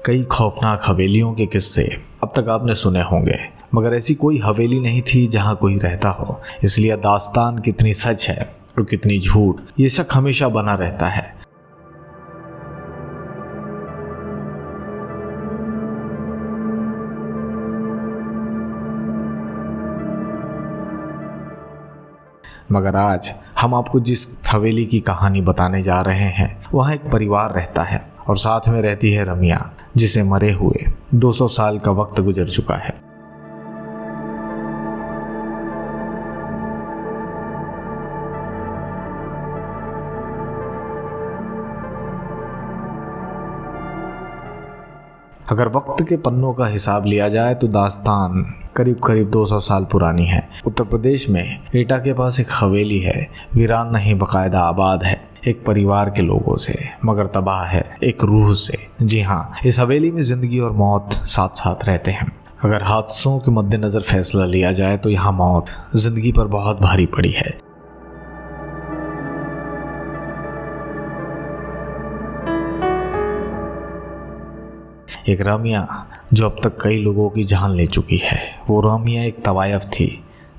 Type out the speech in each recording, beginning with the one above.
कई खौफनाक हवेलियों के किस्से अब तक आपने सुने होंगे, मगर ऐसी कोई हवेली नहीं थी जहां कोई रहता हो। इसलिए दास्तान कितनी सच है और कितनी झूठ, ये शक हमेशा बना रहता है। मगर आज हम आपको जिस हवेली की कहानी बताने जा रहे हैं, वहाँ एक परिवार रहता है और साथ में रहती है रमिया, जिसे मरे हुए 200 साल का वक्त गुजर चुका है। अगर वक्त के पन्नों का हिसाब लिया जाए तो दास्तान करीब करीब 200 साल पुरानी है। उत्तर प्रदेश में एटा के पास एक हवेली है, वीरान नहीं बकायदा आबाद है, एक परिवार के लोगों से, मगर तबाह है एक रूह से। जी हाँ, इस हवेली में जिंदगी और मौत साथ साथ रहते हैं। अगर हादसों के मद्देनजर फैसला लिया जाए तो यहाँ मौत जिंदगी पर बहुत भारी पड़ी है। एक रमिया जो अब तक कई लोगों की जान ले चुकी है। वो रमिया एक तवायफ थी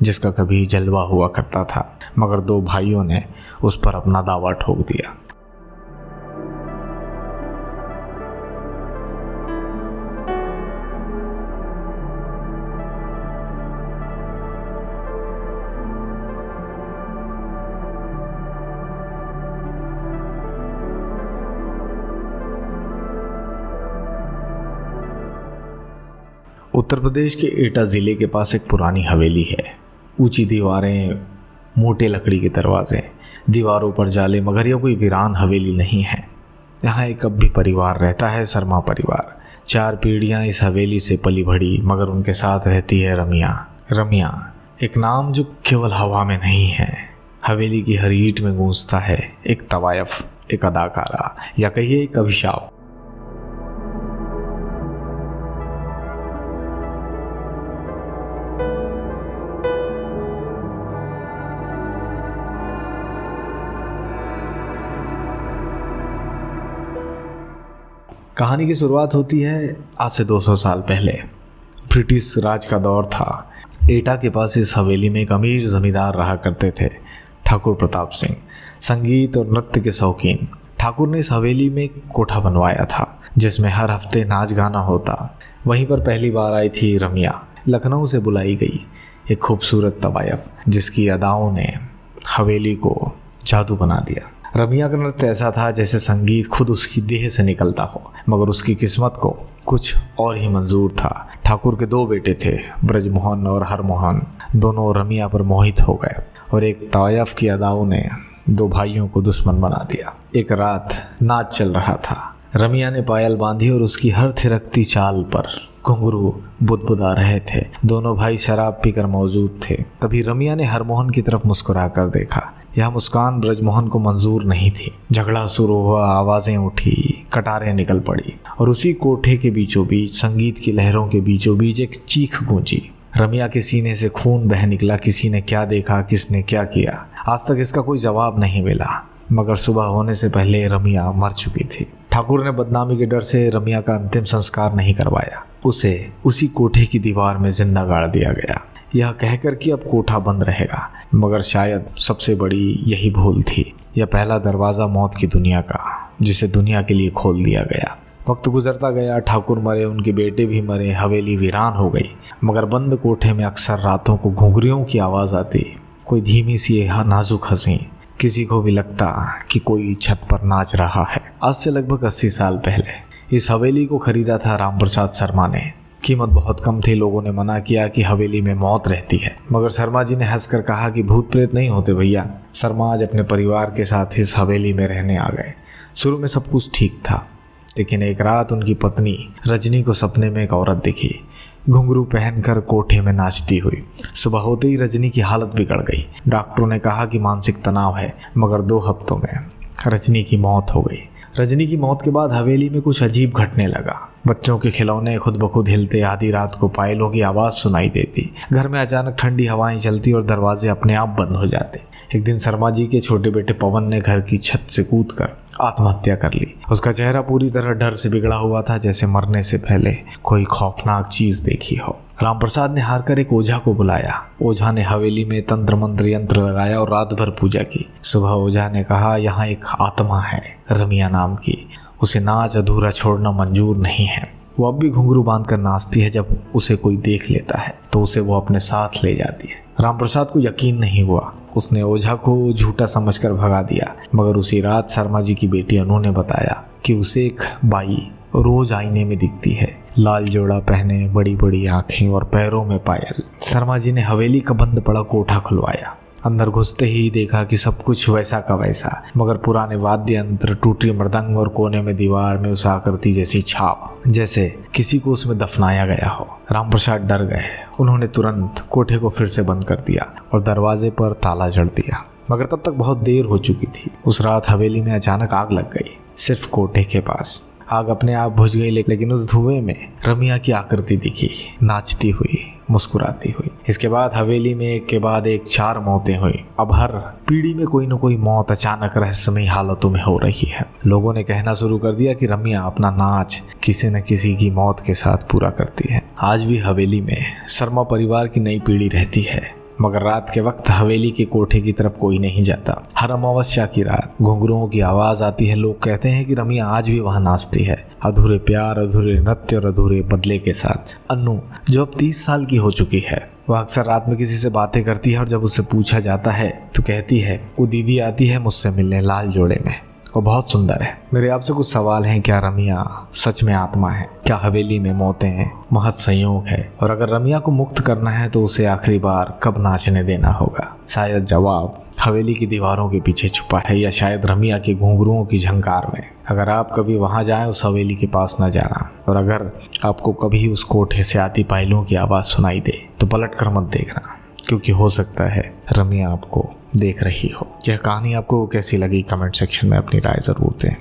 जिसका कभी जलवा हुआ करता था, मगर 2 भाइयों ने उस पर अपना दावा ठोक दिया। उत्तर प्रदेश के एटा ज़िले के पास एक पुरानी हवेली है। ऊंची दीवारें, मोटे लकड़ी के दरवाजे, दीवारों पर जाले, मगर यह कोई वीरान हवेली नहीं है। यहाँ एक अब भी परिवार रहता है, शर्मा परिवार। 4 पीढ़ियाँ इस हवेली से पली बढ़ी, मगर उनके साथ रहती है रमिया। रमिया एक नाम जो केवल हवा में नहीं है, हवेली की हर ईंट में गूंजता है। एक तवायफ, एक अदाकारा, या कहिए एक अभिशाप। कहानी की शुरुआत होती है आज से 200 साल पहले। ब्रिटिश राज का दौर था। एटा के पास इस हवेली में एक अमीर जमींदार रहा करते थे, ठाकुर प्रताप सिंह। संगीत और नृत्य के शौकीन ठाकुर ने इस हवेली में एक कोठा बनवाया था जिसमें हर हफ्ते नाच गाना होता। वहीं पर पहली बार आई थी रमिया। लखनऊ से बुलाई गई एक खूबसूरत तवायफ जिसकी अदाओं ने हवेली को जादू बना दिया। रमिया का नृत्य ऐसा था जैसे संगीत खुद उसकी देह से निकलता हो, मगर उसकी किस्मत को कुछ और ही मंजूर था। ठाकुर के 2 बेटे थे, ब्रजमोहन और हरमोहन। दोनों रमिया पर मोहित हो गए और एक तवायफ की अदाओं ने 2 भाइयों को दुश्मन बना दिया। एक रात नाच चल रहा था। रमिया ने पायल बांधी और उसकी हर थिरकती चाल पर घुंघरू बुदबुदा रहे थे। दोनों भाई शराब पीकर मौजूद थे। तभी रमिया ने हरमोहन की तरफ मुस्कुरा कर देखा। यह मुस्कान ब्रजमोहन को मंजूर नहीं थी। झगड़ा शुरू हुआ, आवाजें उठी, कटारें निकल पड़ी और उसी कोठे के बीचों बीच, संगीत की लहरों के बीचों बीच एक चीख गूंजी। रमिया के सीने से खून बह निकला। किसी ने क्या देखा, किसने क्या किया, आज तक इसका कोई जवाब नहीं मिला, मगर सुबह होने से पहले रमिया मर चुकी थी। ठाकुर ने बदनामी के डर से रमिया का अंतिम संस्कार नहीं करवाया। उसे उसी कोठे की दीवार में जिंदा गाड़ दिया गया, यह कहकर कि अब कोठा बंद रहेगा। मगर शायद सबसे बड़ी यही भूल थी। यह पहला दरवाज़ा मौत की दुनिया का, जिसे दुनिया के लिए खोल दिया गया। वक्त गुजरता गया, ठाकुर मरे, उनके बेटे भी मरे, हवेली वीरान हो गई। मगर बंद कोठे में अक्सर रातों को घुंघरियों की आवाज़ आती, कोई धीमी सी नाजुक हंसी। किसी को भी लगता कि कोई छत पर नाच रहा है। आज से लगभग 80 साल पहले इस हवेली को खरीदा था राम प्रसाद शर्मा ने। कीमत बहुत कम थी। लोगों ने मना किया कि हवेली में मौत रहती है, मगर शर्मा जी ने हंसकर कहा कि भूत प्रेत नहीं होते भैया। शर्मा आज अपने परिवार के साथ इस हवेली में रहने आ गए। शुरू में सब कुछ ठीक था, लेकिन एक रात उनकी पत्नी रजनी को सपने में एक औरत दिखी, घुंघरू पहनकर कोठे में नाचती हुई। सुबह होते ही रजनी की हालत बिगड़ गई। डॉक्टरों ने कहा कि मानसिक तनाव है, मगर 2 हफ्तों में रजनी की मौत हो गई। रजनी की मौत के बाद हवेली में कुछ अजीब घटने लगा। बच्चों के खिलौने खुद ब खुद हिलते, आधी रात को पायलों की आवाज़ सुनाई देती, घर में अचानक ठंडी हवाएं चलती और दरवाजे अपने आप बंद हो जाते। एक दिन शर्मा जी के छोटे बेटे पवन ने घर की छत से कूदकर आत्महत्या कर ली। उसका चेहरा पूरी तरह डर से बिगड़ा हुआ था, जैसे मरने से पहले कोई खौफनाक चीज देखी हो। रामप्रसाद ने हार कर एक ओझा को बुलाया। ओझा ने हवेली में तंत्र मंत्र यंत्र लगाया और रात भर पूजा की। सुबह ओझा ने कहा, यहाँ एक आत्मा है रमिया नाम की, उसे नाच अधूरा छोड़ना मंजूर नहीं है। वो अब भी घुंघरू बांधकर नाचती है, जब उसे कोई देख लेता है तो उसे वो अपने साथ ले जाती है। रामप्रसाद को यकीन नहीं हुआ। उसने ओझा को झूठा समझकर भगा दिया, मगर उसी रात शर्मा जी की बेटी अनु ने बताया कि उसे एक बाई रोज आईने में दिखती है, लाल जोड़ा पहने, बड़ी बड़ी आंखें और पैरों में पायल। शर्मा जी ने हवेली का बंद पड़ा कोठा खुलवाया। अंदर घुसते ही देखा कि सब कुछ वैसा का वैसा, मगर पुराने वाद्य यंत्र, टूटी मृदंग और कोने में दीवार में उस आकृति जैसी छाप, जैसे किसी को उसमें दफनाया गया हो। रामप्रसाद डर गए। उन्होंने तुरंत कोठे को फिर से बंद कर दिया और दरवाजे पर ताला जड़ दिया। मगर तब तक बहुत देर हो चुकी थी। उस रात हवेली में अचानक आग लग गई, सिर्फ कोठे के पास। आग अपने आप बुझ गई, लेकिन उस धुएं में रमिया की आकृति दिखी, नाचती हुई, मुस्कुराती हुई। इसके बाद हवेली में एक के बाद एक 4 मौतें हुई। अब हर पीढ़ी में कोई न कोई मौत अचानक रहस्यमयी हालतों में हो रही है। लोगों ने कहना शुरू कर दिया कि रमिया अपना नाच किसी न किसी की मौत के साथ पूरा करती है। आज भी हवेली में शर्मा परिवार की नई पीढ़ी रहती है, मगर रात के वक्त हवेली के कोठे की तरफ कोई नहीं जाता। हर अमावस्या की रात घुंघरुओं की आवाज आती है। लोग कहते हैं कि रमिया आज भी वहां नाचती है, अधूरे प्यार, अधूरे नृत्य और अधूरे बदले के साथ। अनु, जो अब 30 साल की हो चुकी है, वह अक्सर रात में किसी से बातें करती है और जब उससे पूछा जाता है तो कहती है, वो दीदी आती है मुझसे मिलने लाल जोड़े में, वो बहुत सुंदर है। मेरे आपसे कुछ सवाल हैं। क्या रमिया सच में आत्मा है? क्या हवेली में मौतें महज संयोग है? और अगर रमिया को मुक्त करना है तो उसे आखिरी बार कब नाचने देना होगा? शायद जवाब हवेली की दीवारों के पीछे छुपा है, या शायद रमिया के घुंघरुओं की झंकार में। अगर आप कभी वहां जाएं, उस हवेली के पास न जाना। और अगर आपको कभी उस कोठे से आती पायलों की आवाज़ सुनाई दे तो पलट कर मत देखना, क्योंकि हो सकता है रमिया आपको देख रही हो। यह कहानी आपको कैसी लगी? कमेंट सेक्शन में अपनी राय ज़रूर दें।